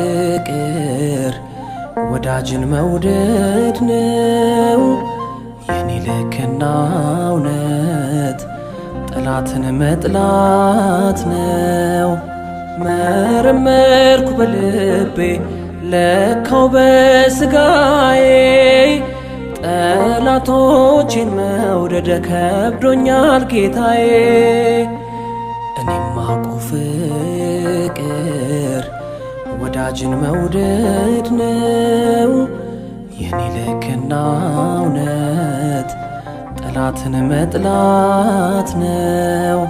ፍቅር ወዳጅን መውደድ ነው የኔ ልክና እውነት ጠላትን መጥላት ነው። መረመርኩ በልቤ ለካው በስጋዬ ጠላቶቼን መውደድ ከብዶኛል ጌታዬ። እኔማ እኮ ፍቅር ወዳጅን መውደድ ነው የኔ ልክና እውነት ጠላትን መጥላት ነው።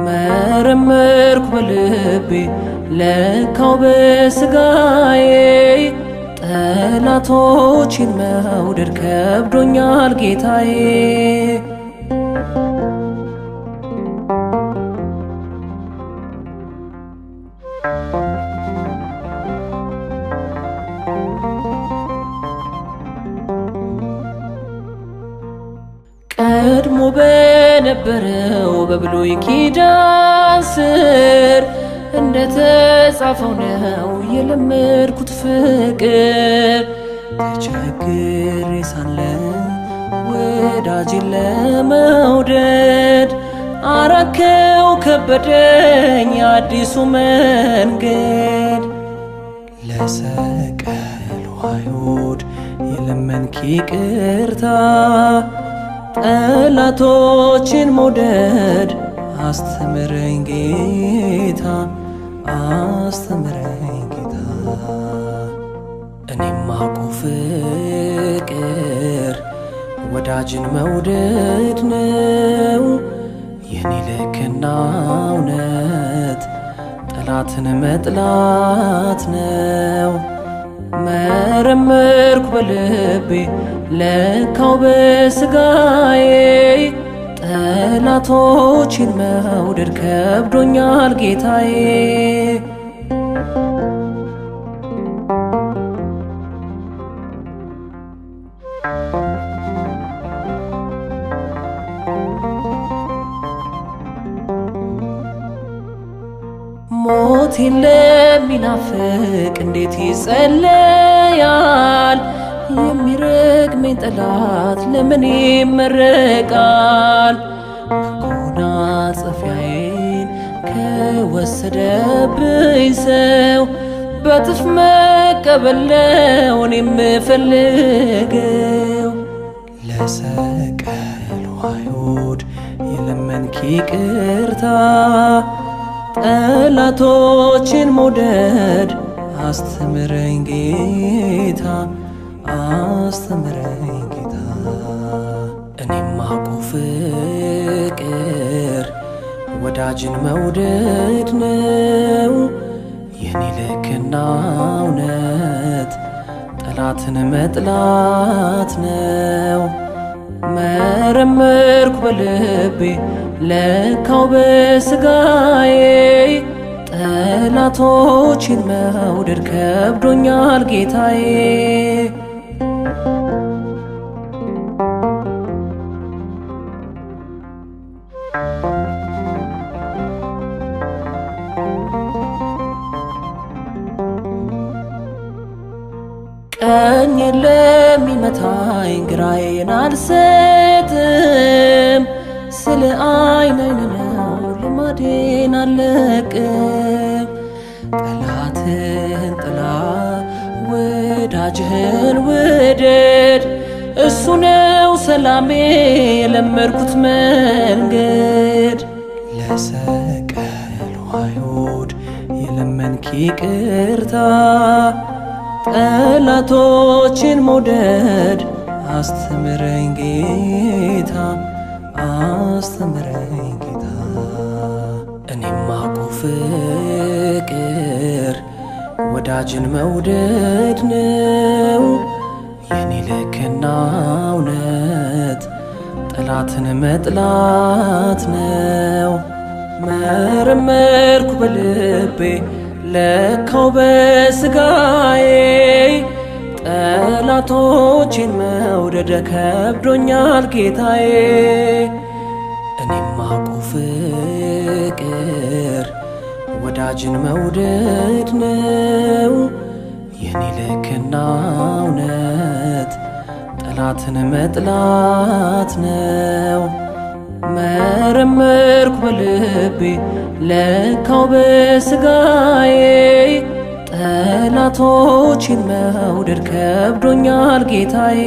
መረመርኩ በልቤ ለካው በስጋዬ ጠላቶቼን መውደድ ከብዶኛል ጌታዬ። ቀድሞ በነበረው በብሉይ ኪዳን ስር እንደተጻፈው ነው የለመድኩት ፍቅር። ተቸግሬ ሳለሁ ወዳጅን ለመውደድ አራከው ከበደኝ አዲሱ መንገድ። ለሰቀሉ አይሁድ የለመንክ ይቅርታ ጠላቶችን መውደድ አስተምረኝ ጌታ አስተምረኝ ጌታ። እኔማ እኮ ፍቅር ወዳጅን መውደድ ነው የኔ ልክና እውነት ጠላትን መጥላት ነው። መረመርኩ በልቤ ለካው በስጋዬ ጠላቶቼን መውደድ ከብዶኛል ጌታዬ። ሞቴን ለሚናፍቅ እንዴት ይጸለያል? የሚረግመኝ ጠላት ለምን ይመረቃል? መጎናጸፊያዬን ከወሰደብኝ ሰው በጥፍ መቀበል ነው እኔ የምፈልገው። ለሰቀሉ አይሁድ የለመንክ ይቅርታ ጠላቶችን መውደድ አስተምረኝ ጌታ አስተምረኝ ጌታ። እኔማ እኮ ፍቅር ወዳጅን መውደድ ነው የኔ ልክና እውነት ጠላትን መጥላት ነው። መረመርኩ በልቤ ለካው በስጋዬ ጠላቶቼን መውደድ ከብዶኛል ጌታዬ። ቀኜን ለሚመታኝ ግራዬን አልሰጥም። ስለ አይን ነው ልማዴን አልለቅም። ጠላትህን ጥላ ወዳጅህን ውደድ እሱ ነው ሰላሜ የለመድኩት መንገድ። ለሰቀሉ አይሁድ የለመንክ ይቅርታ ጠላቶችን መውደድ አስተምረኝ ጌታ አስተምረኝ ጌታ። እኔማ እኮ ፍቅር ወዳጅን መውደድ ነው የኔ ጠላትን መጥላት ነው። መረመርኩ በልቤ ለካው በስጋዬ ጠላቶቼን መውደድ ከብዶኛል ጌታዬ። እኔማ እኮ ፍቅር ወዳጅን መውደድ ነው የኔ ልክና እውነት ጠላትን መጥላት ነው። መረመርኩ በልቤ ለካው በስጋዬ ጠላቶቼን መውደድ ከብዶኛል ጌታዬ።